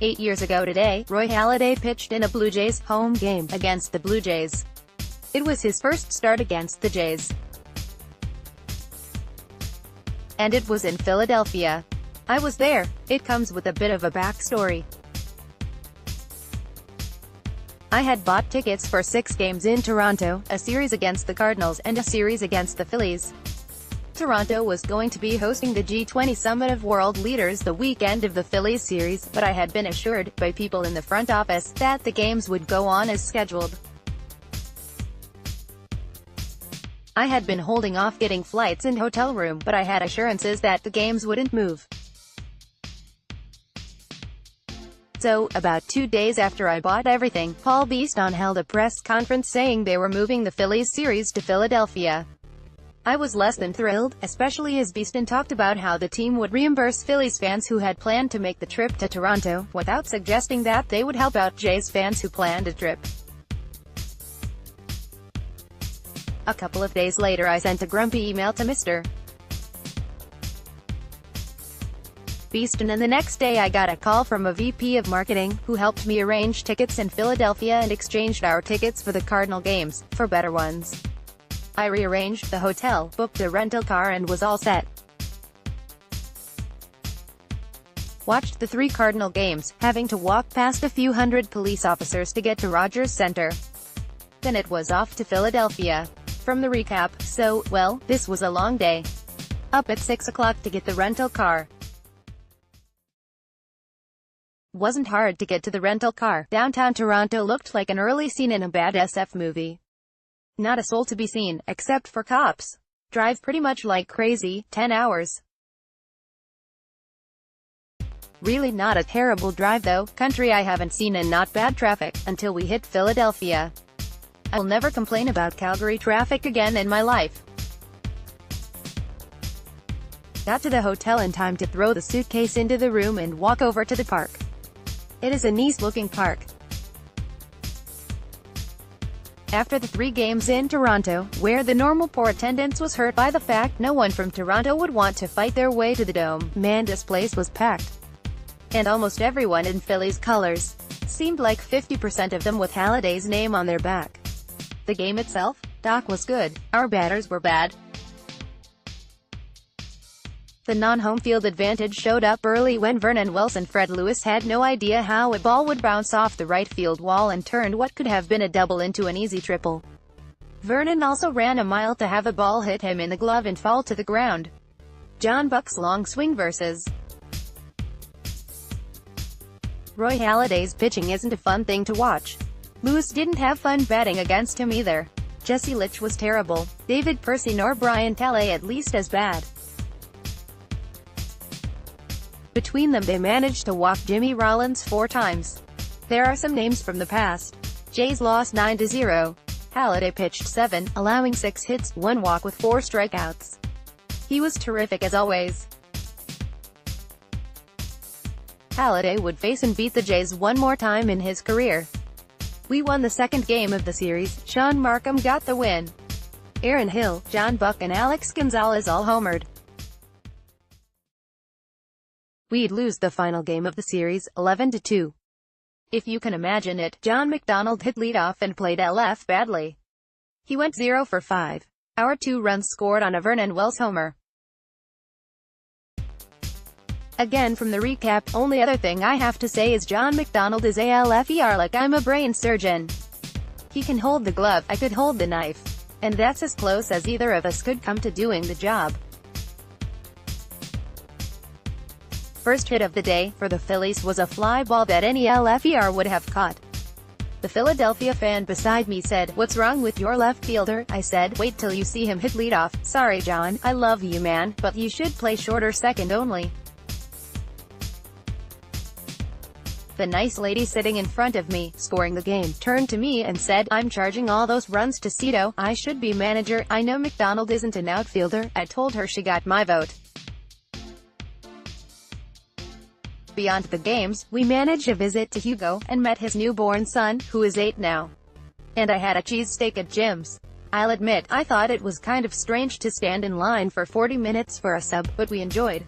8 years ago today, Roy Halladay pitched in a Blue Jays home game against the Blue Jays. It was his first start against the Jays, and it was in Philadelphia. I was there. It comes with a bit of a backstory. I had bought tickets for 6 games in Toronto, a series against the Cardinals, and a series against the Phillies. Toronto was going to be hosting the G20 Summit of World Leaders the weekend of the Phillies series, but I had been assured, by people in the front office, that the games would go on as scheduled. I had been holding off getting flights and hotel room, but I had assurances that the games wouldn't move. So, about 2 days after I bought everything, Paul Beeston held a press conference saying they were moving the Phillies series to Philadelphia. I was less than thrilled, especially as Beeston talked about how the team would reimburse Phillies fans who had planned to make the trip to Toronto, without suggesting that they would help out Jays fans who planned a trip. A couple of days later I sent a grumpy email to Mr. Beeston, and the next day I got a call from a VP of marketing, who helped me arrange tickets in Philadelphia and exchanged our tickets for the Cardinal games, for better ones. I rearranged the hotel, booked a rental car, and was all set. Watched the 3 Cardinal games, having to walk past a few hundred police officers to get to Rogers Center. Then it was off to Philadelphia. From the recap, so, well, this was a long day. Up at 6 o'clock to get the rental car. Wasn't hard to get to the rental car. Downtown Toronto looked like an early scene in a bad SF movie. Not a soul to be seen, except for cops. Drive pretty much like crazy, 10 hours. Really not a terrible drive though, country I haven't seen, and not bad traffic, until we hit Philadelphia. I'll never complain about Calgary traffic again in my life. Got to the hotel in time to throw the suitcase into the room and walk over to the park. It is a nice-looking park. After the 3 games in Toronto, where the normal poor attendance was hurt by the fact no one from Toronto would want to fight their way to the Dome, man, this place was packed. And almost everyone in Phillies colors. Seemed like 50% of them with Halladay's name on their back. The game itself? Doc was good. Our batters were bad. The non-home field advantage showed up early when Vernon Wells and Fred Lewis had no idea how a ball would bounce off the right field wall and turned what could have been a double into an easy triple. Vernon also ran a mile to have a ball hit him in the glove and fall to the ground. John Buck's long swing versus Roy Halladay's pitching isn't a fun thing to watch. Lewis didn't have fun batting against him either. Jesse Litch was terrible. David Percy nor Brian Talley at least as bad. Between them they managed to walk Jimmy Rollins 4 times. There are some names from the past. Jays lost 9-0. Halladay pitched 7, allowing 6 hits, 1 walk with 4 strikeouts. He was terrific as always. Halladay would face and beat the Jays one more time in his career. We won the 2nd game of the series. Sean Markham got the win. Aaron Hill, John Buck and Alex Gonzalez all homered. We'd lose the final game of the series, 11-2. If you can imagine it, John McDonald hit leadoff and played LF badly. He went 0 for 5. Our 2 runs scored on a Vernon Wells homer. Again from the recap, only other thing I have to say is John McDonald is ALFER like I'm a brain surgeon. He can hold the glove, I could hold the knife. And that's as close as either of us could come to doing the job. First hit of the day, for the Phillies, was a fly ball that any LFER would have caught. The Philadelphia fan beside me said, "What's wrong with your left fielder?" I said, "Wait till you see him hit leadoff. Sorry John, I love you man, but you should play shorter second only." The nice lady sitting in front of me, scoring the game, turned to me and said, "I'm charging all those runs to Cito. I should be manager. I know McDonald isn't an outfielder." I told her she got my vote. Beyond the games, we managed a visit to Hugo, and met his newborn son, who is 8 now. And I had a cheesesteak at Jim's. I'll admit, I thought it was kind of strange to stand in line for 40 minutes for a sub, but we enjoyed.